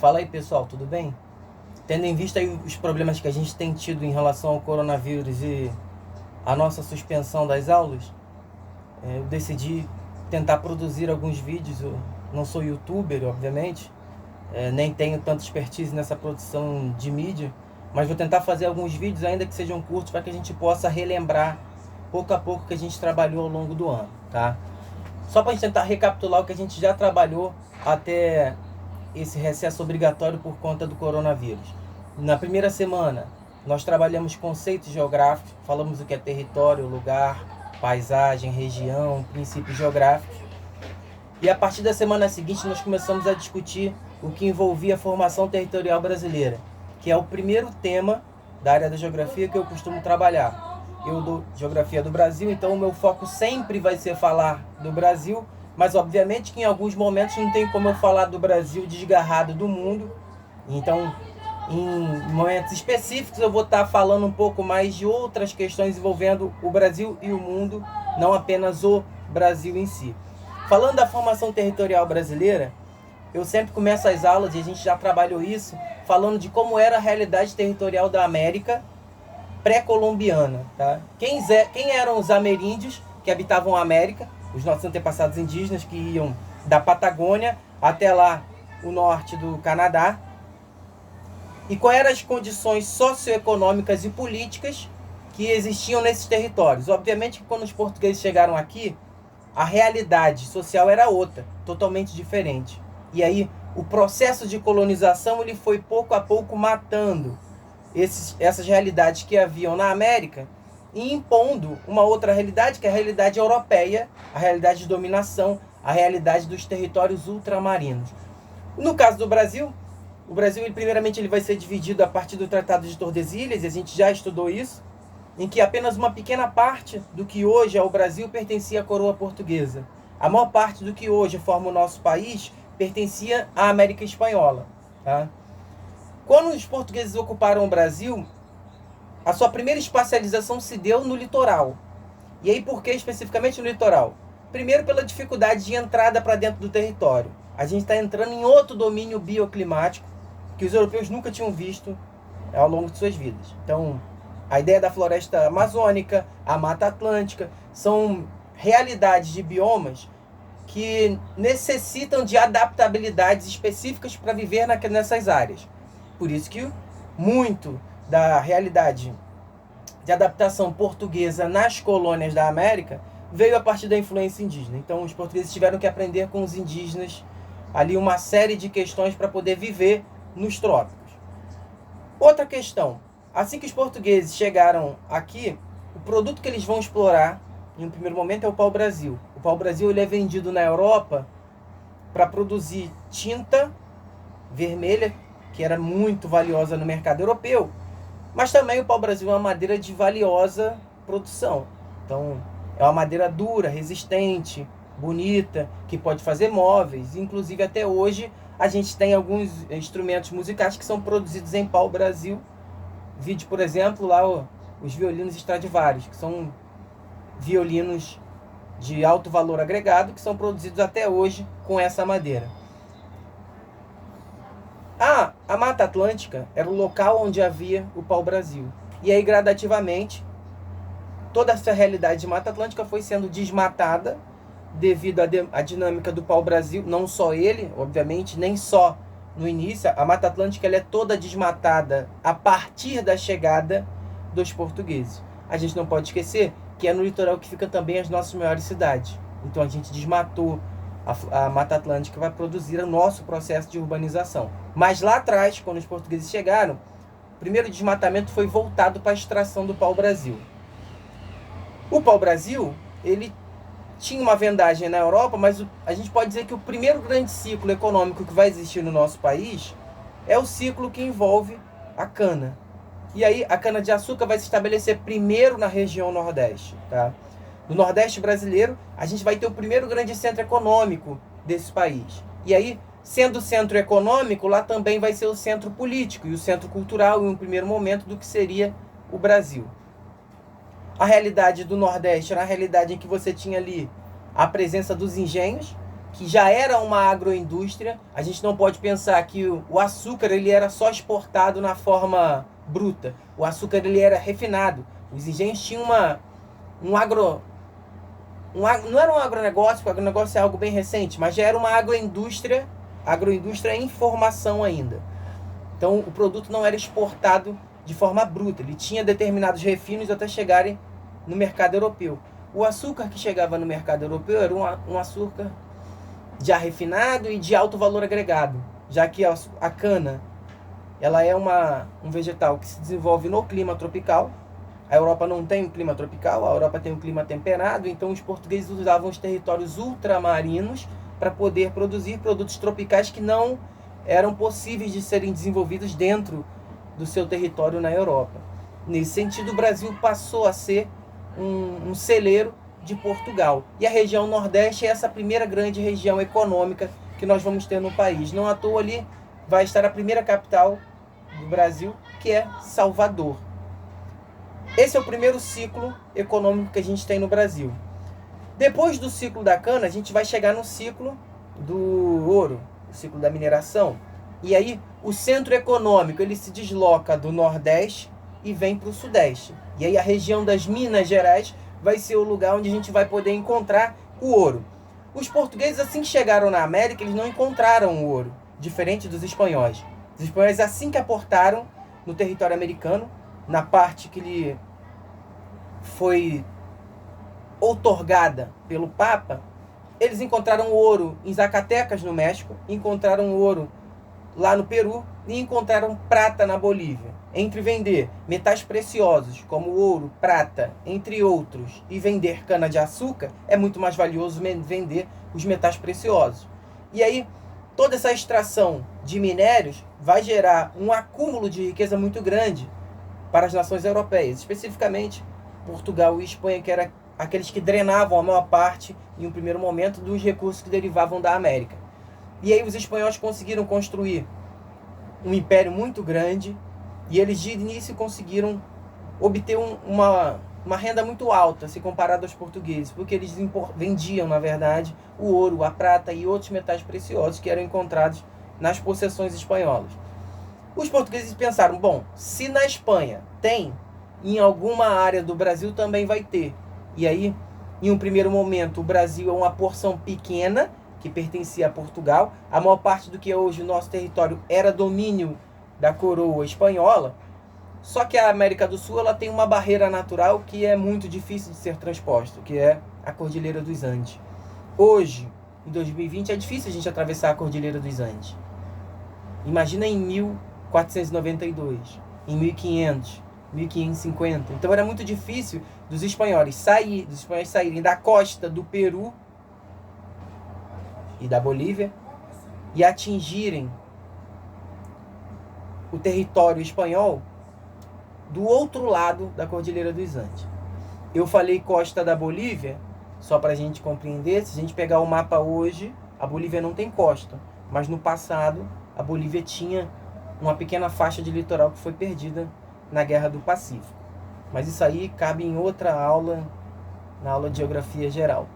Fala aí, pessoal, tudo bem? Tendo em vista aí os problemas que a gente tem tido em relação ao coronavírus e a nossa suspensão das aulas, eu decidi tentar produzir alguns vídeos. Eu não sou youtuber, obviamente, nem tenho tanta expertise nessa produção de mídia, mas vou tentar fazer alguns vídeos, ainda que sejam curtos, para que a gente possa relembrar pouco a pouco que a gente trabalhou ao longo do ano, tá? Só para a gente tentar recapitular o que a gente já trabalhou até esse recesso obrigatório por conta do coronavírus. Na primeira semana, nós trabalhamos conceitos geográficos, falamos o que é território, lugar, paisagem, região, princípios geográficos. E a partir da semana seguinte, nós começamos a discutir o que envolvia a formação territorial brasileira, que é o primeiro tema da área da geografia que eu costumo trabalhar. Eu dou geografia do Brasil, então o meu foco sempre vai ser falar do Brasil, mas obviamente que em alguns momentos não tem como eu falar do Brasil desgarrado do mundo. Então, em momentos específicos eu vou estar falando um pouco mais de outras questões envolvendo o Brasil e o mundo, não apenas o Brasil em si. Falando da formação territorial brasileira, eu sempre começo as aulas, e a gente já trabalhou isso, falando de como era a realidade territorial da América pré-colombiana, tá? Quem eram os ameríndios que habitavam a América? Os nossos antepassados indígenas que iam da Patagônia até lá o norte do Canadá. E quais eram as condições socioeconômicas e políticas que existiam nesses territórios? Obviamente que quando os portugueses chegaram aqui, a realidade social era outra, totalmente diferente. E aí o processo de colonização ele foi pouco a pouco matando essas realidades que haviam na América e impondo uma outra realidade, que é a realidade europeia, a realidade de dominação, a realidade dos territórios ultramarinos. No caso do Brasil, o Brasil, primeiramente, ele vai ser dividido a partir do Tratado de Tordesilhas, e a gente já estudou isso, em que apenas uma pequena parte do que hoje é o Brasil pertencia à coroa portuguesa. A maior parte do que hoje forma o nosso país pertencia à América Espanhola, tá? Quando os portugueses ocuparam o Brasil, a sua primeira espacialização se deu no litoral. E aí por que especificamente no litoral? Primeiro pela dificuldade de entrada para dentro do território. A gente está entrando em outro domínio bioclimático que os europeus nunca tinham visto ao longo de suas vidas. Então, a ideia da floresta amazônica, a Mata Atlântica, são realidades de biomas que necessitam de adaptabilidades específicas para viver nessas áreas. Por isso que muito da realidade de adaptação portuguesa nas colônias da América veio a partir da influência indígena. Então os portugueses tiveram que aprender com os indígenas ali uma série de questões para poder viver nos trópicos. Outra questão, assim que os portugueses chegaram aqui, o produto que eles vão explorar em um primeiro momento é o pau-brasil. O pau-brasil ele é vendido na Europa para produzir tinta vermelha, que era muito valiosa no mercado europeu, mas também o pau-brasil é uma madeira de valiosa produção. Então, é uma madeira dura, resistente, bonita, que pode fazer móveis. Inclusive, até hoje, a gente tem alguns instrumentos musicais que são produzidos em pau-brasil. Vide, por exemplo, lá os violinos Stradivarius, que são violinos de alto valor agregado, que são produzidos até hoje com essa madeira. A Mata Atlântica era o local onde havia o pau-brasil. E aí, gradativamente, toda essa realidade de Mata Atlântica foi sendo desmatada devido à dinâmica do pau-brasil. Não só ele, obviamente, nem só no início. A Mata Atlântica ela é toda desmatada a partir da chegada dos portugueses. A gente não pode esquecer que é no litoral que ficam também as nossas maiores cidades. Então a gente desmatou a Mata Atlântica vai produzir o nosso processo de urbanização. Mas lá atrás, quando os portugueses chegaram, o primeiro desmatamento foi voltado para a extração do pau-brasil. O pau-brasil, ele tinha uma vendagem na Europa, mas a gente pode dizer que o primeiro grande ciclo econômico que vai existir no nosso país é o ciclo que envolve a cana. E aí a cana-de-açúcar vai se estabelecer primeiro na região Nordeste, tá? No Nordeste brasileiro, a gente vai ter o primeiro grande centro econômico desse país. E aí, sendo o centro econômico, lá também vai ser o centro político e o centro cultural em um primeiro momento do que seria o Brasil. A realidade do Nordeste era a realidade em que você tinha ali a presença dos engenhos, que já era uma agroindústria. A gente não pode pensar que o açúcar ele era só exportado na forma bruta. O açúcar ele era refinado. Os engenhos tinham não era um agronegócio, o agronegócio é algo bem recente, mas já era uma agroindústria em formação ainda. Então o produto não era exportado de forma bruta, ele tinha determinados refinos até chegarem no mercado europeu. O açúcar que chegava no mercado europeu era um açúcar já refinado e de alto valor agregado, já que a cana ela é um vegetal que se desenvolve no clima tropical. A Europa não tem um clima tropical, a Europa tem um clima temperado, então os portugueses usavam os territórios ultramarinos para poder produzir produtos tropicais que não eram possíveis de serem desenvolvidos dentro do seu território na Europa. Nesse sentido, o Brasil passou a ser um celeiro de Portugal. E a região Nordeste é essa primeira grande região econômica que nós vamos ter no país. Não à toa ali vai estar a primeira capital do Brasil, que é Salvador. Esse é o primeiro ciclo econômico que a gente tem no Brasil. Depois do ciclo da cana, a gente vai chegar no ciclo do ouro, o ciclo da mineração. E aí o centro econômico ele se desloca do Nordeste e vem para o Sudeste. E aí a região das Minas Gerais vai ser o lugar onde a gente vai poder encontrar o ouro. Os portugueses, assim que chegaram na América, eles não encontraram o ouro, diferente dos espanhóis. Os espanhóis, assim que aportaram no território americano, na parte que lhe foi outorgada pelo Papa, eles encontraram ouro em Zacatecas, no México, encontraram ouro lá no Peru e encontraram prata na Bolívia. Entre vender metais preciosos, como ouro, prata, entre outros, e vender cana-de-açúcar, é muito mais valioso vender os metais preciosos. E aí, toda essa extração de minérios vai gerar um acúmulo de riqueza muito grande para as nações europeias, especificamente Portugal e Espanha, que eram aqueles que drenavam a maior parte, em um primeiro momento, dos recursos que derivavam da América. E aí os espanhóis conseguiram construir um império muito grande, e eles de início conseguiram obter uma renda muito alta, se comparado aos portugueses, porque eles vendiam, na verdade, o ouro, a prata e outros metais preciosos que eram encontrados nas possessões espanholas. Os portugueses pensaram, bom, se na Espanha tem, em alguma área do Brasil também vai ter. E aí, em um primeiro momento, o Brasil é uma porção pequena, que pertencia a Portugal. A maior parte do que é hoje o nosso território era domínio da coroa espanhola. Só que a América do Sul ela tem uma barreira natural que é muito difícil de ser transposta, que é a Cordilheira dos Andes. Hoje, em 2020, é difícil a gente atravessar a Cordilheira dos Andes. Imagina em 1492, em 1500, 1550. Então era muito difícil dos espanhóis saírem da costa do Peru e da Bolívia e atingirem o território espanhol do outro lado da Cordilheira dos Andes. Eu falei costa da Bolívia, só para a gente compreender. Se a gente pegar o mapa hoje, a Bolívia não tem costa, mas no passado a Bolívia tinha uma pequena faixa de litoral que foi perdida na Guerra do Pacífico. Mas isso aí cabe em outra aula, na aula de Geografia Geral.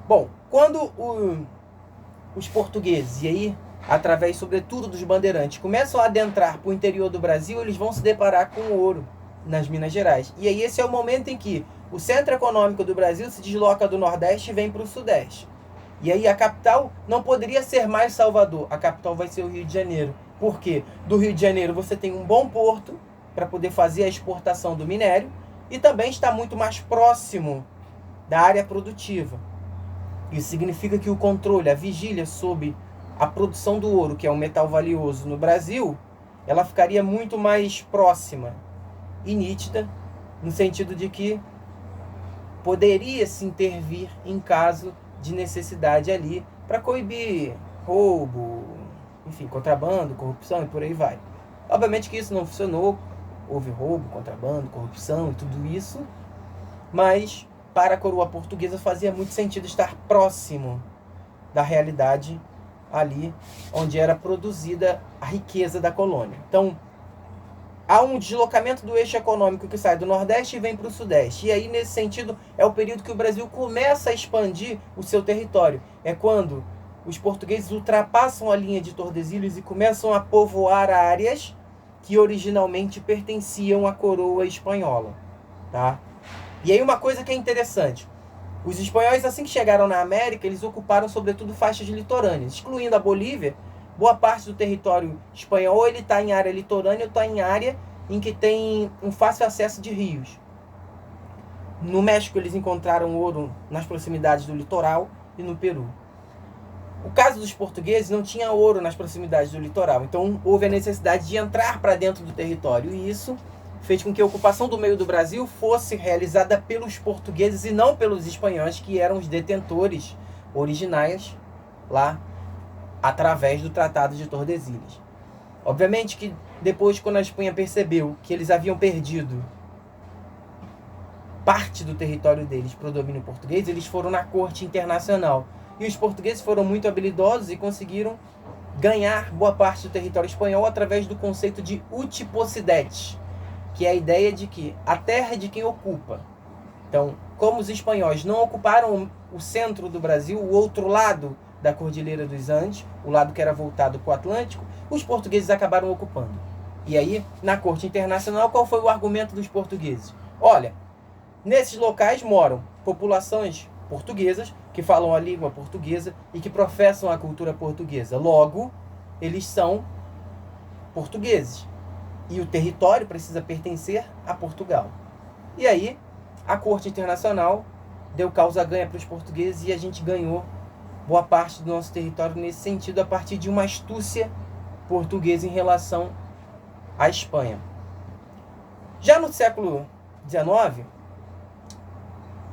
Bom, quando os portugueses, e aí através sobretudo dos bandeirantes, começam a adentrar para o interior do Brasil, eles vão se deparar com o ouro nas Minas Gerais. E aí esse é o momento em que o centro econômico do Brasil se desloca do Nordeste e vem para o Sudeste. E aí a capital não poderia ser mais Salvador, a capital vai ser o Rio de Janeiro. Por quê? Do Rio de Janeiro você tem um bom porto para poder fazer a exportação do minério e também está muito mais próximo da área produtiva. Isso significa que o controle, a vigília sobre a produção do ouro, que é um metal valioso no Brasil, ela ficaria muito mais próxima e nítida, no sentido de que poderia se intervir em caso de necessidade ali para coibir roubo, enfim, contrabando, corrupção e por aí vai. Obviamente que isso não funcionou, houve roubo, contrabando, corrupção e tudo isso, mas para a coroa portuguesa fazia muito sentido estar próximo da realidade ali onde era produzida a riqueza da colônia. Então, há um deslocamento do eixo econômico que sai do Nordeste e vem para o Sudeste. E aí, nesse sentido, é o período que o Brasil começa a expandir o seu território. É quando os portugueses ultrapassam a linha de Tordesilhas e começam a povoar áreas que originalmente pertenciam à coroa espanhola, tá? E aí uma coisa que é interessante, os espanhóis, assim que chegaram na América, eles ocuparam sobretudo faixas litorâneas, excluindo a Bolívia. Boa parte do território espanhol ele está em área litorânea ou está em área em que tem um fácil acesso de rios. No México eles encontraram ouro nas proximidades do litoral e no Peru. O caso dos portugueses não tinha ouro nas proximidades do litoral, então houve a necessidade de entrar para dentro do território, e isso fez com que a ocupação do meio do Brasil fosse realizada pelos portugueses e não pelos espanhóis, que eram os detentores originais lá através do Tratado de Tordesilhas. Obviamente que depois, quando a Espanha percebeu que eles haviam perdido parte do território deles para o domínio português, eles foram na corte internacional. E os portugueses foram muito habilidosos e conseguiram ganhar boa parte do território espanhol através do conceito de utiposidete, que é a ideia de que a terra é de quem ocupa. Então, como os espanhóis não ocuparam o centro do Brasil, o outro lado da Cordilheira dos Andes, o lado que era voltado para o Atlântico, os portugueses acabaram ocupando. E aí, na Corte Internacional, qual foi o argumento dos portugueses? Olha, nesses locais moram populações portuguesas, que falam a língua portuguesa e que professam a cultura portuguesa. Logo, eles são portugueses. E o território precisa pertencer a Portugal. E aí, a Corte Internacional deu causa ganha para os portugueses e a gente ganhou boa parte do nosso território nesse sentido, a partir de uma astúcia portuguesa em relação à Espanha. Já no século XIX,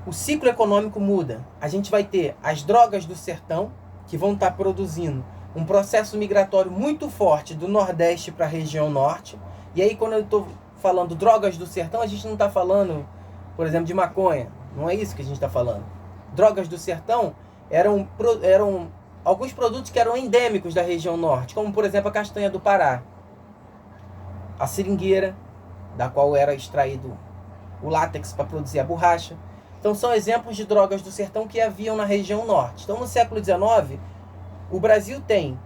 o ciclo econômico muda. A gente vai ter as drogas do sertão, que vão estar produzindo um processo migratório muito forte do Nordeste para a região Norte. E aí, quando eu estou falando drogas do sertão, a gente não está falando, por exemplo, de maconha. Não é isso que a gente está falando. Drogas do sertão eram alguns produtos que eram endêmicos da região Norte, como, por exemplo, a castanha do Pará, a seringueira, da qual era extraído o látex para produzir a borracha. Então, são exemplos de drogas do sertão que haviam na região Norte. Então, no século XIX, o Brasil tem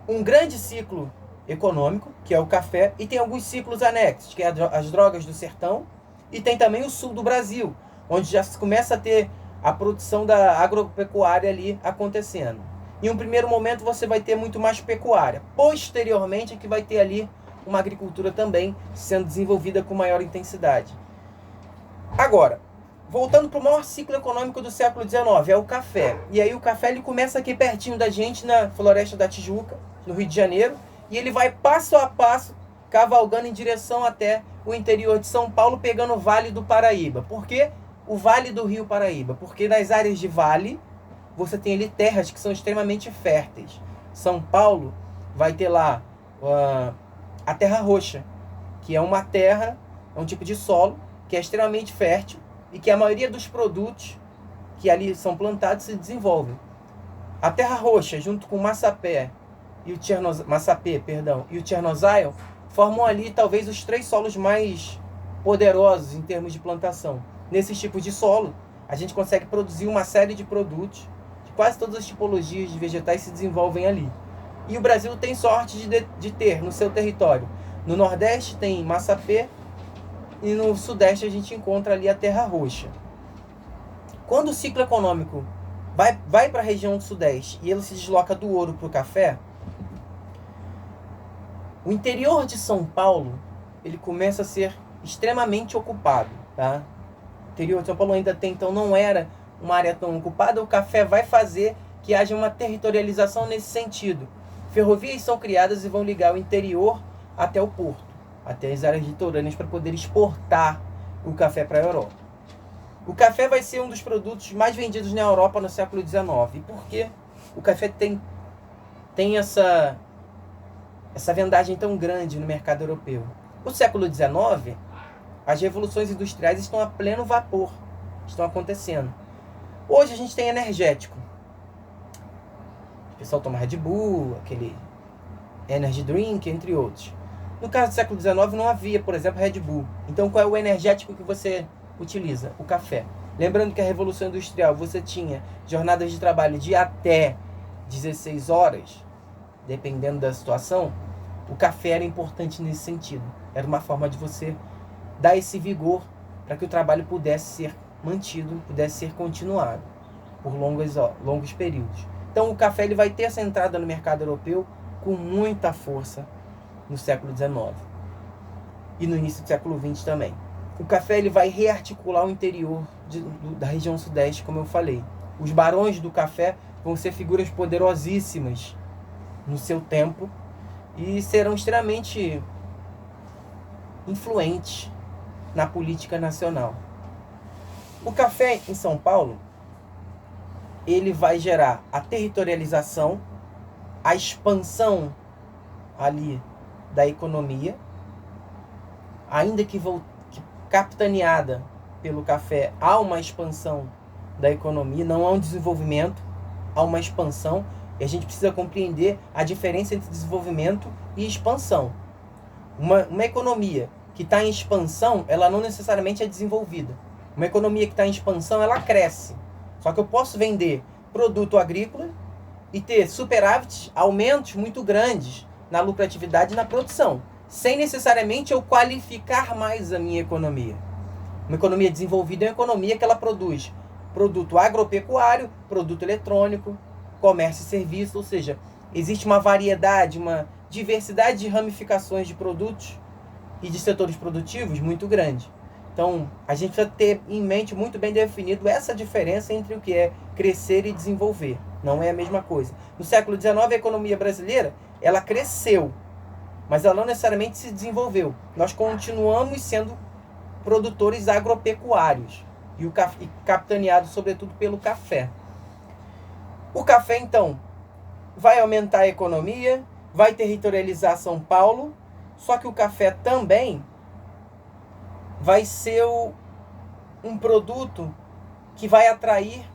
um grande ciclo econômico, que é o café, e tem alguns ciclos anexos, que é as drogas do sertão, e tem também o sul do Brasil, onde já se começa a ter a produção da agropecuária ali acontecendo. Em um primeiro momento você vai ter muito mais pecuária. Posteriormente é que vai ter ali uma agricultura também sendo desenvolvida com maior intensidade. Agora, voltando para o maior ciclo econômico do século XIX, é o café. E aí o café ele começa aqui pertinho da gente, na Floresta da Tijuca, no Rio de Janeiro, e ele vai passo a passo, cavalgando em direção até o interior de São Paulo, pegando o Vale do Paraíba. Por quê? O Vale do Rio Paraíba, porque nas áreas de vale, você tem ali terras que são extremamente férteis. São Paulo vai ter lá a terra roxa, que é uma terra, é um tipo de solo, que é extremamente fértil, e que a maioria dos produtos que ali são plantados se desenvolvem. A terra roxa, junto com o massapé e o Chernozem, formam ali talvez os 3 solos mais poderosos em termos de plantação. Nesses tipos de solo, a gente consegue produzir uma série de produtos, de quase todas as tipologias de vegetais se desenvolvem ali. E o Brasil tem sorte de ter no seu território. No Nordeste tem massapé, e no Sudeste a gente encontra ali a terra roxa. Quando o ciclo econômico vai para a região do Sudeste e ele se desloca do ouro para o café, o interior de São Paulo ele começa a ser extremamente ocupado. Tá? O interior de São Paulo ainda até então não era uma área tão ocupada. O café vai fazer que haja uma territorialização nesse sentido. Ferrovias são criadas e vão ligar o interior até o porto, até as áreas litorâneas, para poder exportar o café para a Europa. O café vai ser um dos produtos mais vendidos na Europa no século XIX. E por quê? O café tem essa vendagem tão grande no mercado europeu. No século XIX, as revoluções industriais estão a pleno vapor, estão acontecendo. Hoje a gente tem energético. O pessoal toma Red Bull, aquele Energy Drink, entre outros. No caso do século XIX não havia, por exemplo, Red Bull. Então qual é o energético que você utiliza? O café. Lembrando que a Revolução Industrial você tinha jornadas de trabalho de até 16 horas, dependendo da situação, o café era importante nesse sentido. Era uma forma de você dar esse vigor para que o trabalho pudesse ser mantido, pudesse ser continuado por longos períodos. Então o café ele vai ter essa entrada no mercado europeu com muita força no século XIX e no início do século XX também. O café ele vai rearticular o interior da região sudeste, como eu falei. Os barões do café vão ser figuras poderosíssimas no seu tempo e serão extremamente influentes na política nacional. O café em São Paulo, ele vai gerar a territorialização, a expansão ali da economia, ainda que capitaneada pelo café, há uma expansão da economia, não há um desenvolvimento, há uma expansão, e a gente precisa compreender a diferença entre desenvolvimento e expansão. Uma economia que está em expansão, ela não necessariamente é desenvolvida. Uma economia que está em expansão, ela cresce. Só que eu posso vender produto agrícola e ter superávites, aumentos muito grandes na lucratividade e na produção, sem necessariamente eu qualificar mais a minha economia. Uma economia desenvolvida é uma economia que ela produz produto agropecuário, produto eletrônico, comércio e serviço, ou seja, existe uma variedade, uma diversidade de ramificações de produtos e de setores produtivos muito grande. Então, a gente precisa ter em mente muito bem definido essa diferença entre o que é crescer e desenvolver. Não é a mesma coisa. No século XIX, a economia brasileira, ela cresceu, mas ela não necessariamente se desenvolveu. Nós continuamos sendo produtores agropecuários e capitaneados, sobretudo, pelo café. O café, então, vai aumentar a economia, vai territorializar São Paulo, só que o café também vai ser um produto que vai atrair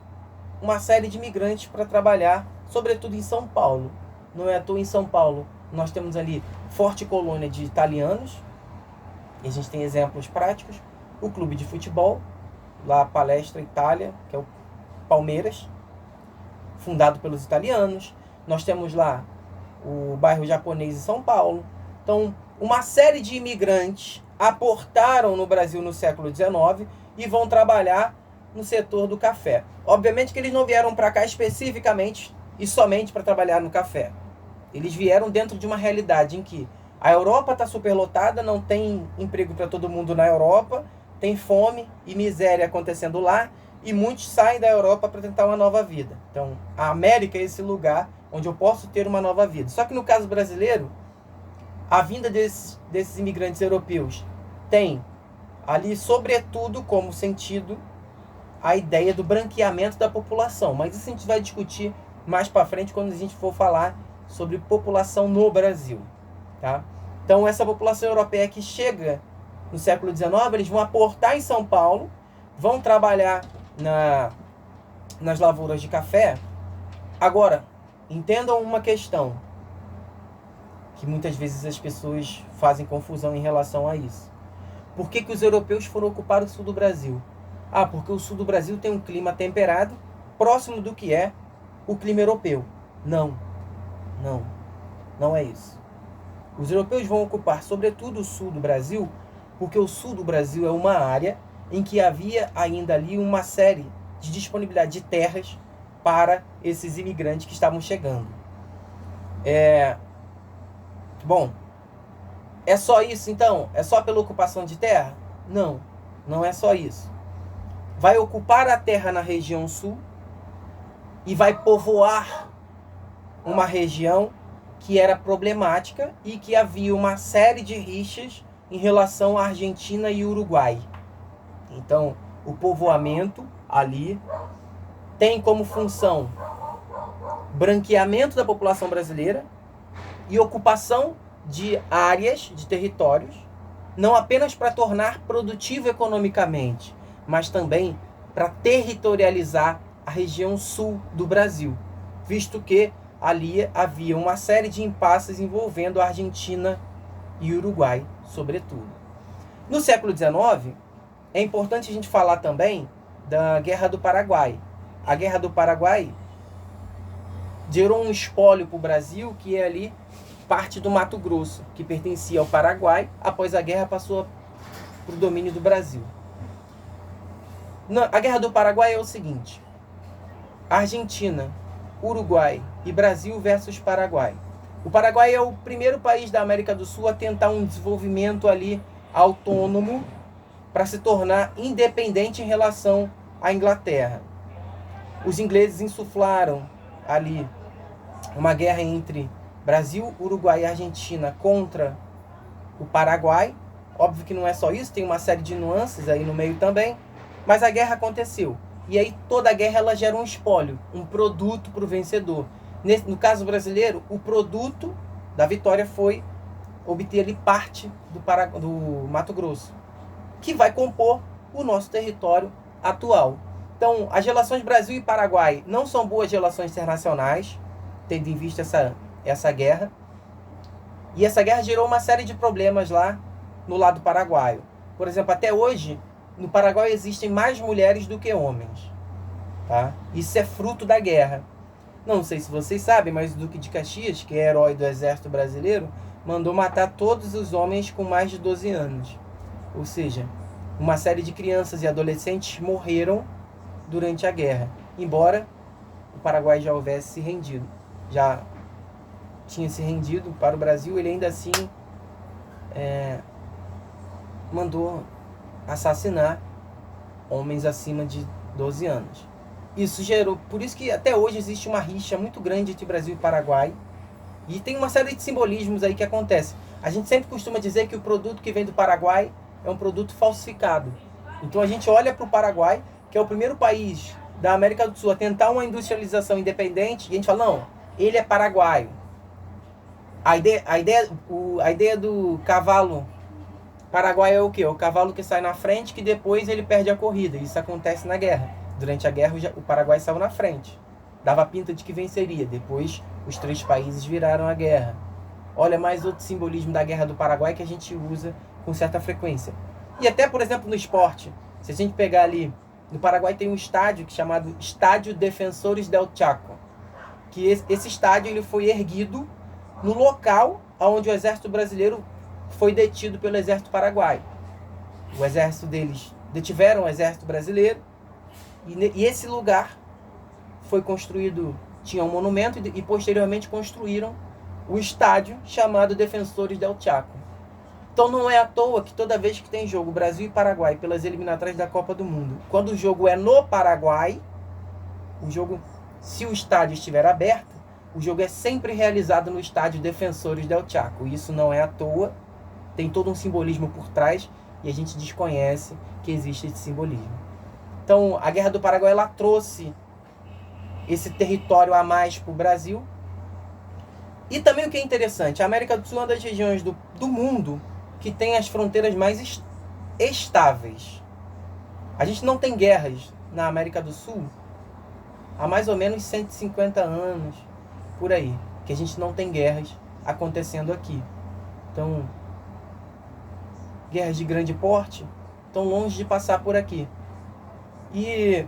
uma série de imigrantes para trabalhar, sobretudo em São Paulo. Não é à toa em São Paulo. Nós temos ali forte colônia de italianos, e a gente tem exemplos práticos. O clube de futebol, lá Palestra Itália, que é o Palmeiras, fundado pelos italianos. Nós temos lá o bairro japonês em São Paulo. Então, uma série de imigrantes aportaram no Brasil no século XIX e vão trabalhar no setor do café. Obviamente que eles não vieram para cá especificamente e somente para trabalhar no café. Eles vieram dentro de uma realidade em que a Europa está superlotada, não tem emprego para todo mundo na Europa, tem fome e miséria acontecendo lá, e muitos saem da Europa para tentar uma nova vida. Então, a América é esse lugar onde eu posso ter uma nova vida. Só que no caso brasileiro, a vinda desses imigrantes europeus tem ali, sobretudo, como sentido a ideia do branqueamento da população. Mas isso a gente vai discutir mais para frente quando a gente for falar sobre população no Brasil. Tá? Então, essa população europeia que chega no século XIX, eles vão aportar em São Paulo, vão trabalhar nas lavouras de café. Agora, entendam uma questão que muitas vezes as pessoas fazem confusão em relação a isso. Por que os europeus foram ocupar o sul do Brasil? Ah, porque o sul do Brasil tem um clima temperado, próximo do que é o clima europeu. Não é isso. Os europeus vão ocupar sobretudo o sul do Brasil, porque o sul do Brasil é uma área em que havia ainda ali uma série de disponibilidade de terras para esses imigrantes que estavam chegando. Bom, é só isso então? É só pela ocupação de terra? Não é só isso. Vai ocupar a terra na região sul e vai povoar uma região que era problemática e que havia uma série de rixas em relação à Argentina e Uruguai. Então, o povoamento ali tem como função branqueamento da população brasileira e ocupação de áreas, de territórios, não apenas para tornar produtivo economicamente, mas também para territorializar a região sul do Brasil, visto que ali havia uma série de impasses envolvendo a Argentina e Uruguai, sobretudo. No século XIX, é importante a gente falar também da Guerra do Paraguai. A Guerra do Paraguai gerou um espólio para o Brasil, que é ali parte do Mato Grosso, que pertencia ao Paraguai. Após a guerra, passou para o domínio do Brasil. A Guerra do Paraguai é o seguinte: Argentina, Uruguai e Brasil versus Paraguai. O Paraguai é o primeiro país da América do Sul a tentar um desenvolvimento ali autônomo para se tornar independente em relação à Inglaterra. Os ingleses insuflaram ali uma guerra entre Brasil, Uruguai e Argentina contra o Paraguai. Óbvio que não é só isso, tem uma série de nuances aí no meio também, mas a guerra aconteceu. E aí toda a guerra ela gera um espólio, um produto para o vencedor. No caso brasileiro, o produto da vitória foi obter ali parte do Mato Grosso, que vai compor o nosso território atual. Então, as relações Brasil e Paraguai não são boas relações internacionais, tendo em vista essa guerra. E essa guerra gerou uma série de problemas lá no lado paraguaio. Por exemplo, até hoje, no Paraguai existem mais mulheres do que homens. Tá? Isso é fruto da guerra. Não sei se vocês sabem, mas o Duque de Caxias, que é herói do Exército Brasileiro, mandou matar todos os homens com mais de 12 anos. Ou seja, uma série de crianças e adolescentes morreram durante a guerra. Embora o Paraguai já houvesse se rendido. Já tinha se rendido para o Brasil, ele ainda assim mandou assassinar homens acima de 12 anos. Isso gerou, por isso que até hoje existe uma rixa muito grande entre Brasil e Paraguai. E tem uma série de simbolismos aí que acontece. A gente sempre costuma dizer que o produto que vem do Paraguai é um produto falsificado. Então a gente olha para o Paraguai, que é o primeiro país da América do Sul a tentar uma industrialização independente, e a gente fala, não, ele é paraguaio. A ideia do cavalo paraguaio é o quê? O cavalo que sai na frente, que depois ele perde a corrida. Isso acontece na guerra. Durante a guerra, o Paraguai saiu na frente. Dava pinta de que venceria. Depois, os 3 países viraram a guerra. Olha mais outro simbolismo da Guerra do Paraguai que a gente usa com certa frequência. E até, por exemplo, no esporte. Se a gente pegar ali, no Paraguai tem um estádio chamado Estádio Defensores del Chaco. Que esse estádio ele foi erguido no local onde o exército brasileiro foi detido pelo exército paraguaio. O exército deles detiveram o exército brasileiro. E esse lugar foi construído, tinha um monumento e posteriormente construíram o estádio chamado Defensores del Chaco. Então não é à toa que toda vez que tem jogo Brasil e Paraguai pelas eliminatórias da Copa do Mundo, quando o jogo é no Paraguai, se o estádio estiver aberto, o jogo é sempre realizado no estádio Defensores del Chaco. Isso não é à toa, tem todo um simbolismo por trás e a gente desconhece que existe esse simbolismo. Então, a Guerra do Paraguai ela trouxe esse território a mais para o Brasil. E também o que é interessante, a América do Sul é uma das regiões do mundo que tem as fronteiras mais estáveis. A gente não tem guerras na América do Sul há mais ou menos 150 anos, por aí, que a gente não tem guerras acontecendo aqui. Então, guerras de grande porte estão longe de passar por aqui. E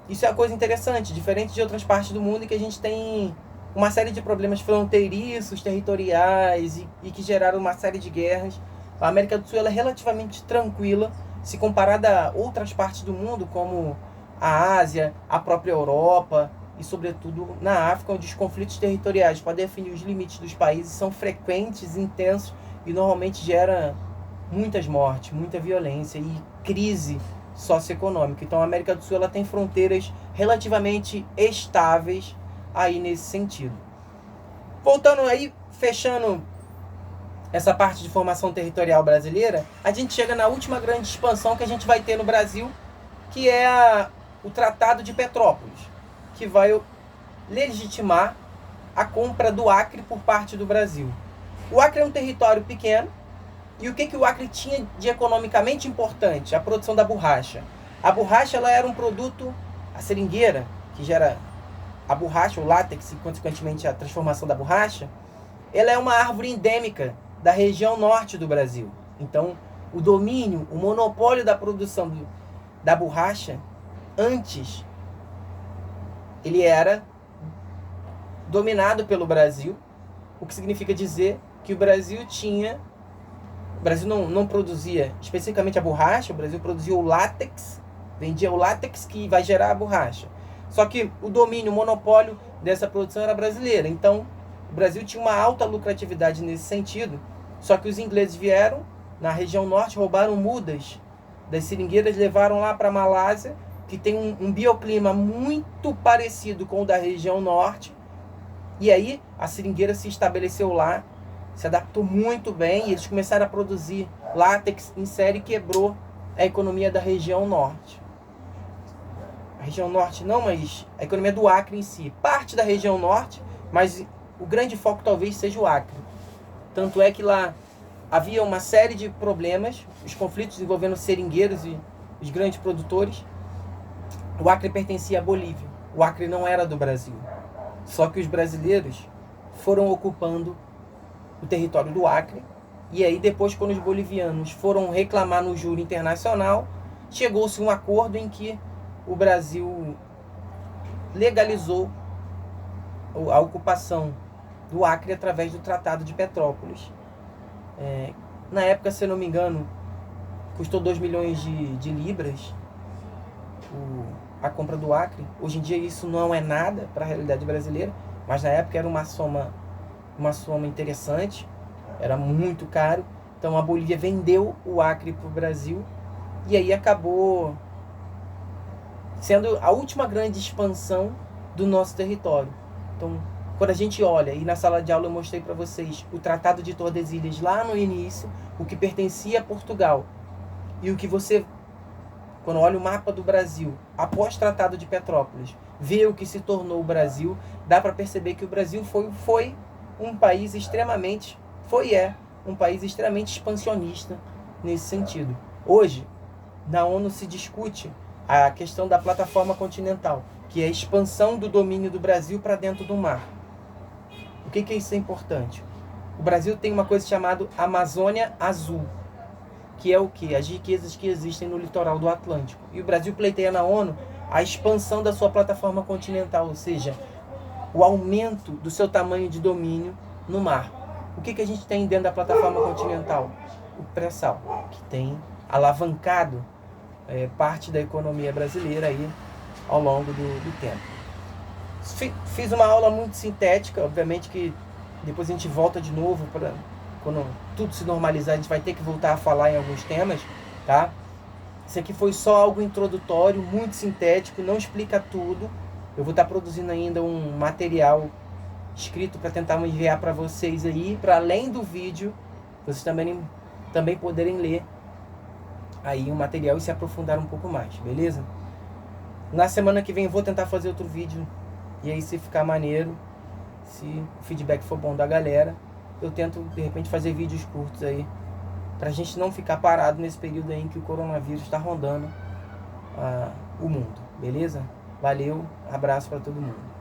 isso é uma coisa interessante, diferente de outras partes do mundo em que a gente tem uma série de problemas fronteiriços, territoriais e que geraram uma série de guerras. A América do Sul ela é relativamente tranquila se comparada a outras partes do mundo, como a Ásia, a própria Europa e, sobretudo, na África, onde os conflitos territoriais para definir os limites dos países são frequentes, intensos e normalmente geram muitas mortes, muita violência e crise socioeconômica. Então a América do Sul ela tem fronteiras relativamente estáveis aí nesse sentido. Voltando aí, fechando essa parte de formação territorial brasileira, a gente chega na última grande expansão que a gente vai ter no Brasil, que é o Tratado de Petrópolis, que vai legitimar a compra do Acre por parte do Brasil. O Acre é um território pequeno, e o que o Acre tinha de economicamente importante? A produção da borracha. A borracha ela era um produto, a seringueira, que gera a borracha, o látex e consequentemente a transformação da borracha, ela é uma árvore endêmica da região norte do Brasil. Então, o domínio, o monopólio da produção da borracha, antes, ele era dominado pelo Brasil, o que significa dizer que o Brasil não produzia especificamente a borracha, o Brasil produzia o látex, vendia o látex que vai gerar a borracha. Só que o domínio, o monopólio dessa produção era brasileira. Então, o Brasil tinha uma alta lucratividade nesse sentido. Só que os ingleses vieram na região norte, roubaram mudas das seringueiras, levaram lá para a Malásia, que tem um bioclima muito parecido com o da região norte. E aí a seringueira se estabeleceu lá, se adaptou muito bem, e eles começaram a produzir látex em série e quebrou a economia da região norte. A região norte não, mas a economia do Acre em si. Parte da região norte, mas o grande foco talvez seja o Acre. Tanto é que lá havia uma série de problemas, os conflitos envolvendo seringueiros e os grandes produtores. O Acre pertencia à Bolívia. O Acre não era do Brasil. Só que os brasileiros foram ocupando o território do Acre. E aí depois, quando os bolivianos foram reclamar no júri internacional, chegou-se a um acordo em que o Brasil legalizou a ocupação do Acre através do Tratado de Petrópolis. Na época, se eu não me engano, custou 2 milhões de libras a compra do Acre. Hoje em dia isso não é nada para a realidade brasileira, mas na época era uma soma interessante, era muito caro. Então a Bolívia vendeu o Acre para o Brasil e aí acabou sendo a última grande expansão do nosso território. Então, quando a gente olha, e na sala de aula eu mostrei para vocês o Tratado de Tordesilhas lá no início, o que pertencia a Portugal, e o que você, quando olha o mapa do Brasil, após o Tratado de Petrópolis, vê o que se tornou o Brasil, dá para perceber que o Brasil foi um país extremamente expansionista nesse sentido. Hoje, na ONU se discute a questão da plataforma continental, que é a expansão do domínio do Brasil para dentro do mar. O que isso é importante? O Brasil tem uma coisa chamada Amazônia Azul, que é o quê? As riquezas que existem no litoral do Atlântico. E o Brasil pleiteia na ONU a expansão da sua plataforma continental, ou seja, o aumento do seu tamanho de domínio no mar. O que a gente tem dentro da plataforma continental? O pré-sal, que tem alavancado parte da economia brasileira aí ao longo do tempo. Fiz uma aula muito sintética, obviamente que depois a gente volta de novo para quando tudo se normalizar, a gente vai ter que voltar a falar em alguns temas, tá? Isso aqui foi só algo introdutório, muito sintético, não explica tudo. Eu vou estar produzindo ainda um material escrito para tentar enviar para vocês aí, para além do vídeo, vocês também poderem ler aí o material e se aprofundar um pouco mais, beleza? Na semana que vem eu vou tentar fazer outro vídeo, e aí se ficar maneiro, se o feedback for bom da galera, eu tento de repente fazer vídeos curtos aí, pra gente não ficar parado nesse período aí em que o coronavírus está rondando o mundo, beleza? Valeu, abraço para todo mundo.